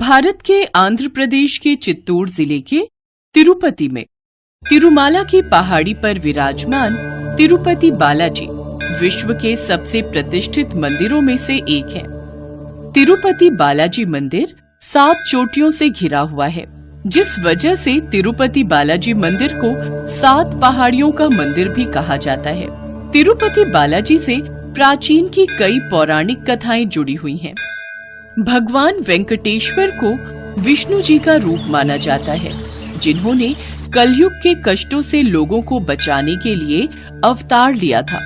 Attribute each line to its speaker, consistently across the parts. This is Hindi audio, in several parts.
Speaker 1: भारत के आंध्र प्रदेश के चित्तूर जिले के तिरुपति में तिरुमाला की पहाड़ी पर विराजमान तिरुपति बालाजी विश्व के सबसे प्रतिष्ठित मंदिरों में से एक है। तिरुपति बालाजी मंदिर 7 चोटियों से घिरा हुआ है, जिस वजह से तिरुपति बालाजी मंदिर को 7 पहाड़ियों का मंदिर भी कहा जाता है। तिरुपति बालाजी से प्राचीन की कई पौराणिक कथाएं जुड़ी हुई हैं। भगवान वेंकटेश्वर को विष्णु जी का रूप माना जाता है, जिन्होंने कलयुग के कष्टों से लोगों को बचाने के लिए अवतार लिया था।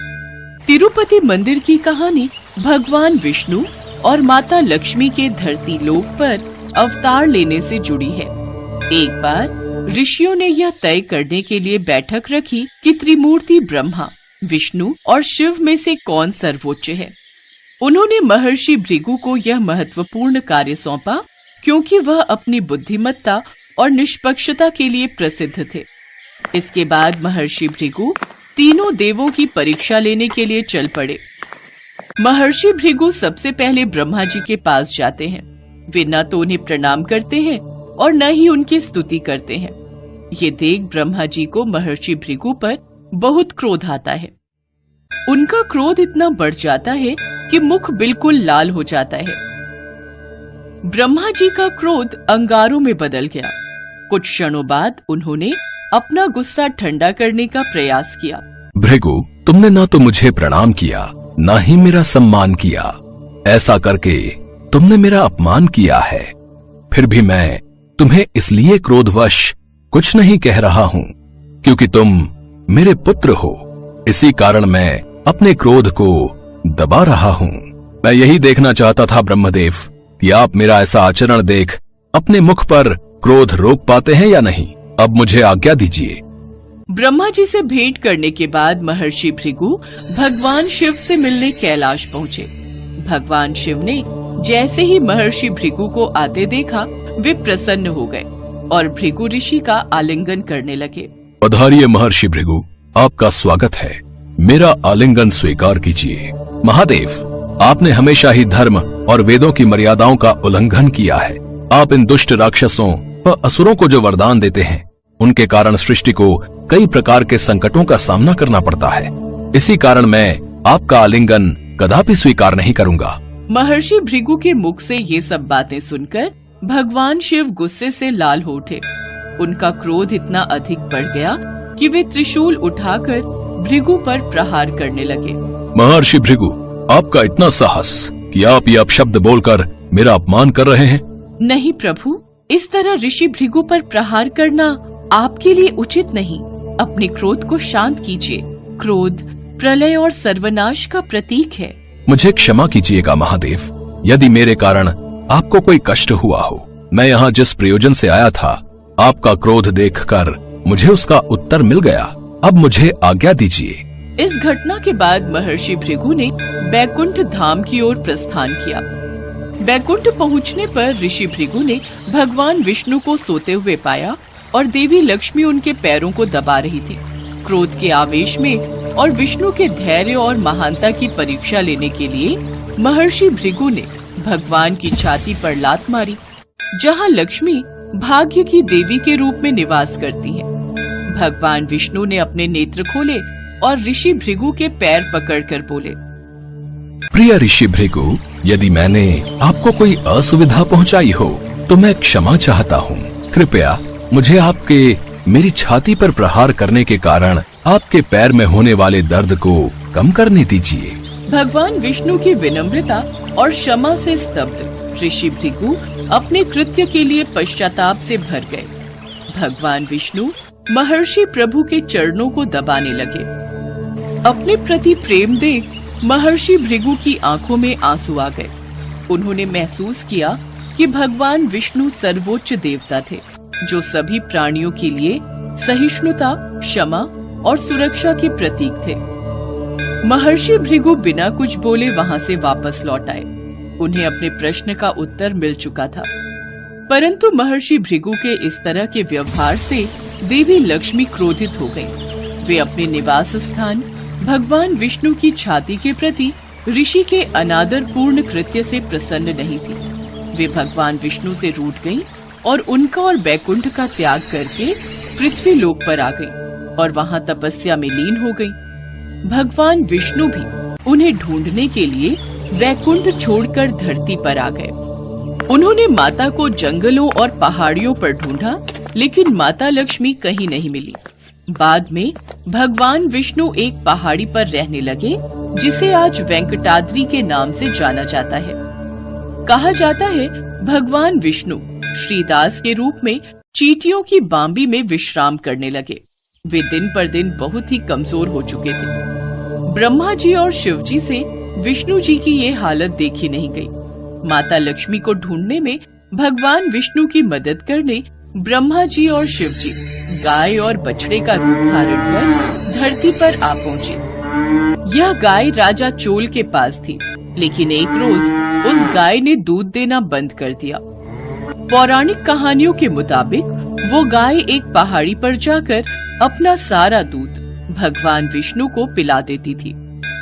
Speaker 1: तिरुपति मंदिर की कहानी भगवान विष्णु और माता लक्ष्मी के धरती लोक पर अवतार लेने से जुड़ी है। एक बार ऋषियों ने यह तय करने के लिए बैठक रखी कि त्रिमूर्ति ब्रह्मा, विष्णु और शिव में से कौन सर्वोच्च है। उन्होंने महर्षि भृगु को यह महत्वपूर्ण कार्य सौंपा, क्योंकि वह अपनी बुद्धिमत्ता और निष्पक्षता के लिए प्रसिद्ध थे। इसके बाद महर्षि भृगु तीनों देवों की परीक्षा लेने के लिए चल पड़े। महर्षि भृगु सबसे पहले ब्रह्मा जी के पास जाते हैं। वे न तो उन्हें प्रणाम करते हैं और न ही उनकी स्तुति करते हैं। ये देख ब्रह्मा जी को महर्षि भृगु पर बहुत क्रोध आता है। उनका क्रोध इतना बढ़ जाता है कि मुख बिल्कुल लाल हो जाता है। ब्रह्मा जी का क्रोध अंगारों में बदल गया। कुछ क्षणों बाद उन्होंने अपना गुस्सा ठंडा करने का प्रयास किया।
Speaker 2: भृगु, तुमने ना तो मुझे प्रणाम किया, ना ही मेरा सम्मान किया। ऐसा करके तुमने मेरा अपमान किया है। फिर भी मैं तुम्हें इसलिए क्रोधवश कुछ नहीं कह रहा हूँ, क्योंकि तुम मेरे पुत्र हो। इसी कारण मैं अपने क्रोध को दबा रहा हूँ। मैं यही देखना चाहता था ब्रह्मदेव, कि आप मेरा ऐसा आचरण देख अपने मुख पर क्रोध रोक पाते हैं या नहीं। अब मुझे आज्ञा दीजिए।
Speaker 1: ब्रह्मा जी से भेंट करने के बाद महर्षि भृगु भगवान शिव से मिलने कैलाश पहुँचे। भगवान शिव ने जैसे ही महर्षि भृगु को आते देखा, वे प्रसन्न हो गए और भृगु ऋषि का आलिंगन करने लगे।
Speaker 2: पधारिए महर्षि भृगु, आपका स्वागत है। मेरा आलिंगन स्वीकार कीजिए। महादेव, आपने हमेशा ही धर्म और वेदों की मर्यादाओं का उल्लंघन किया है। आप इन दुष्ट राक्षसों व असुरों को जो वरदान देते हैं, उनके कारण सृष्टि को कई प्रकार के संकटों का सामना करना पड़ता है। इसी कारण मैं आपका आलिंगन कदापि स्वीकार नहीं करूंगा।
Speaker 1: महर्षि भृगु के मुख से ये सब बातें सुनकर भगवान शिव गुस्से से लाल हो उठे। उनका क्रोध इतना अधिक बढ़ गया कि वे त्रिशूल उठाकर भृगु पर प्रहार करने लगे।
Speaker 2: महर्षि भृगु, आपका इतना साहस कि आप ये अपशब्द बोलकर मेरा अपमान कर रहे हैं।
Speaker 1: नहीं प्रभु, इस तरह ऋषि भृगु पर प्रहार करना आपके लिए उचित नहीं। अपने क्रोध को शांत कीजिए। क्रोध प्रलय और सर्वनाश का प्रतीक है।
Speaker 2: मुझे क्षमा कीजिएगा महादेव, यदि मेरे कारण आपको कोई कष्ट हुआ हो। मैं यहाँ जिस प्रयोजन से आया था, आपका क्रोध देखकर मुझे उसका उत्तर मिल गया। अब मुझे आज्ञा दीजिए।
Speaker 1: इस घटना के बाद महर्षि भृगु ने बैकुंठ धाम की ओर प्रस्थान किया। बैकुंठ पहुंचने पर ऋषि भृगु ने भगवान विष्णु को सोते हुए पाया और देवी लक्ष्मी उनके पैरों को दबा रही थी। क्रोध के आवेश में और विष्णु के धैर्य और महानता की परीक्षा लेने के लिए महर्षि भृगु ने भगवान की छाती पर लात मारी, जहाँ लक्ष्मी भाग्य की देवी के रूप में निवास करती हैं। भगवान विष्णु ने अपने नेत्र खोले और ऋषि भृगु के पैर पकड़कर बोले,
Speaker 2: प्रिय ऋषि भृगु, यदि मैंने आपको कोई असुविधा पहुंचाई हो तो मैं क्षमा चाहता हूँ। कृपया मुझे आपके मेरी छाती पर प्रहार करने के कारण आपके पैर में होने वाले दर्द को कम करने दीजिए।
Speaker 1: भगवान विष्णु की विनम्रता और क्षमा से स्तब्ध ऋषि भृगु अपने कृत्य के लिए पश्चाताप से भर गए। भगवान विष्णु महर्षि प्रभु के चरणों को दबाने लगे। अपने प्रति प्रेम देख महर्षि भृगु की आंखों में आंसू आ गए। उन्होंने महसूस किया कि भगवान विष्णु सर्वोच्च देवता थे, जो सभी प्राणियों के लिए सहिष्णुता, क्षमा और सुरक्षा के प्रतीक थे। महर्षि भृगु बिना कुछ बोले वहां से वापस लौट आए। उन्हें अपने प्रश्न का उत्तर मिल चुका था, परंतु महर्षि भृगु के इस तरह के व्यवहार से देवी लक्ष्मी क्रोधित हो गयी। वे अपने निवास स्थान भगवान विष्णु की छाती के प्रति ऋषि के अनादर पूर्ण कृत्य से प्रसन्न नहीं थी। वे भगवान विष्णु से रूठ गईं और उनका और बैकुंठ का त्याग करके पृथ्वी लोक पर आ गईं और वहां तपस्या में लीन हो गईं। भगवान विष्णु भी उन्हें ढूंढने के लिए वैकुंठ छोड़कर धरती पर आ गए। उन्होंने माता को जंगलों और पहाड़ियों पर ढूंढा, लेकिन माता लक्ष्मी कहीं नहीं मिली। बाद में भगवान विष्णु एक पहाड़ी पर रहने लगे, जिसे आज वेंकटाद्रि के नाम से जाना जाता है। कहा जाता है भगवान विष्णु श्रीदास के रूप में चींटियों की बांबी में विश्राम करने लगे। वे दिन पर दिन बहुत ही कमजोर हो चुके थे। ब्रह्मा जी और शिव जी से विष्णु जी की ये हालत देखी नहीं गई। माता लक्ष्मी को ढूंढने में भगवान विष्णु की मदद करने ब्रह्मा जी और शिव जी गाय और बछड़े का रूप धारण कर धरती पर आ पहुँचे। यह गाय राजा चोल के पास थी, लेकिन एक रोज उस गाय ने दूध देना बंद कर दिया। पौराणिक कहानियों के मुताबिक वो गाय एक पहाड़ी पर जाकर अपना सारा दूध भगवान विष्णु को पिला देती थी।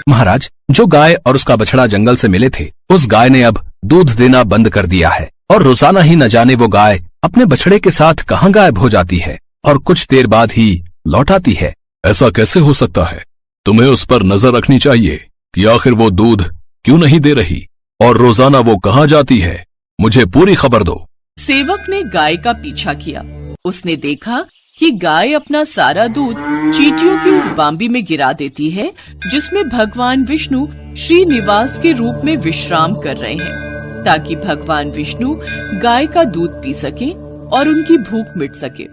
Speaker 2: महाराज, जो गाय और उसका बछड़ा जंगल से मिले थे, उस गाय ने अब दूध देना बंद कर दिया है और रोजाना ही न जाने वो गाय अपने बछड़े के साथ कहाँ गायब हो जाती है और कुछ देर बाद ही लौट आती है।
Speaker 3: ऐसा कैसे हो सकता है? तुम्हें उस पर नजर रखनी चाहिए कि आखिर वो दूध क्यों नहीं दे रही और रोजाना वो कहाँ जाती है। मुझे पूरी खबर दो।
Speaker 1: सेवक ने गाय का पीछा किया। उसने देखा कि गाय अपना सारा दूध चींटियों की उस बांबी में गिरा देती है, जिसमें भगवान विष्णु श्रीनिवास के रूप में विश्राम कर रहे हैं, ताकि भगवान विष्णु गाय का दूध पी सके और उनकी भूख मिट सके।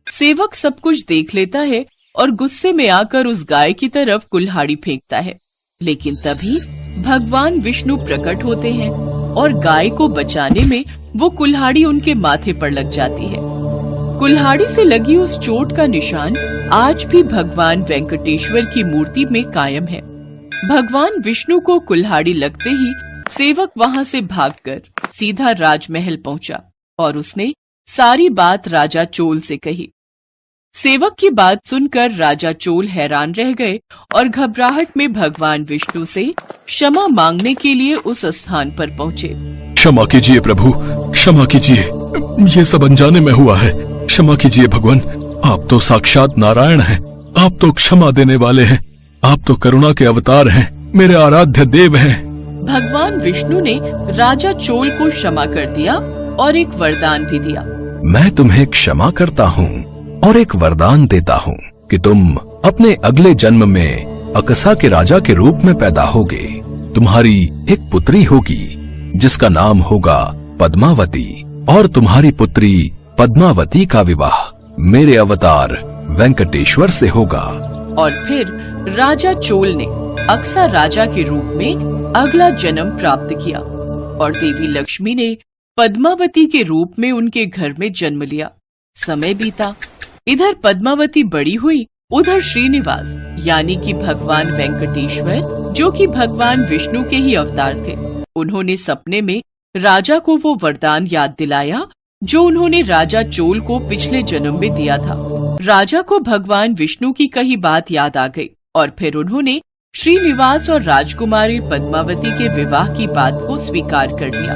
Speaker 1: सेवक सब कुछ देख लेता है और गुस्से में आकर उस गाय की तरफ कुल्हाड़ी फेंकता है, लेकिन तभी भगवान विष्णु प्रकट होते हैं और गाय को बचाने में वो कुल्हाड़ी उनके माथे पर लग जाती है। कुल्हाड़ी से लगी उस चोट का निशान आज भी भगवान वेंकटेश्वर की मूर्ति में कायम है। भगवान विष्णु को कुल्हाड़ी लगते ही सेवक वहां से भागकर सीधा राजमहल पहुंचा और उसने सारी बात राजा चोल से कही। सेवक की बात सुनकर राजा चोल हैरान रह गए और घबराहट में भगवान विष्णु से क्षमा मांगने के लिए उस स्थान पर पहुंचे।
Speaker 3: क्षमा कीजिए प्रभु, क्षमा कीजिए, ये सब अनजाने में हुआ है। क्षमा कीजिए भगवान, आप तो साक्षात नारायण हैं, आप तो क्षमा देने वाले हैं, आप तो करुणा के अवतार हैं, मेरे आराध्य देव हैं।
Speaker 1: भगवान विष्णु ने राजा चोल को क्षमा कर दिया और एक वरदान भी दिया।
Speaker 2: मैं तुम्हें क्षमा करता हूँ और एक वरदान देता हूँ कि तुम अपने अगले जन्म में अकसा के राजा के रूप में पैदा होगे। तुम्हारी एक पुत्री होगी जिसका नाम होगा पद्मावती और तुम्हारी पुत्री पद्मावती का विवाह मेरे अवतार वेंकटेश्वर से होगा।
Speaker 1: और फिर राजा चोल ने अक्सा राजा के रूप में अगला जन्म प्राप्त किया और देवी लक्ष्मी ने पद्मावती के रूप में उनके घर में जन्म लिया। समय बीता, इधर पद्मावती बड़ी हुई, उधर श्रीनिवास यानी कि भगवान वेंकटेश्वर, जो कि भगवान विष्णु के ही अवतार थे, उन्होंने सपने में राजा को वो वरदान याद दिलाया जो उन्होंने राजा चोल को पिछले जन्म में दिया था। राजा को भगवान विष्णु की कही बात याद आ गई और फिर उन्होंने श्रीनिवास और राजकुमारी पद्मावती के विवाह की बात को स्वीकार कर लिया।